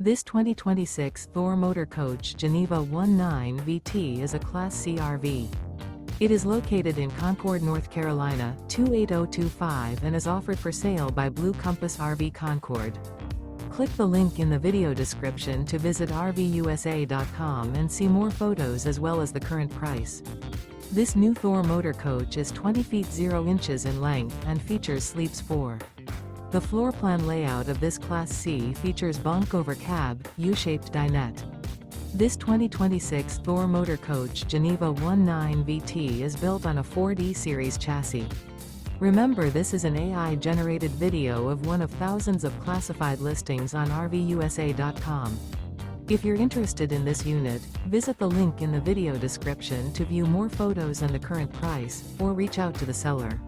This 2026 Thor Motor Coach Geneva 19 VT is a Class C RV. It is located in Concord, North Carolina, 28025 and is offered for sale by Blue Compass RV Concord. Click the link in the video description to visit RVUSA.com and see more photos as well as the current price. This new Thor Motor Coach is 20 feet 0 inches in length and features sleeps 4. The floor plan layout of this Class C features Bunk Over Cab, U-shaped dinette. This 2026 Thor Motor Coach Geneva 19 VT is built on a 4D series chassis. Remember, this is an AI-generated video of one of thousands of classified listings on RVUSA.com. If you're interested in this unit, visit the link in the video description to view more photos and the current price, or reach out to the seller.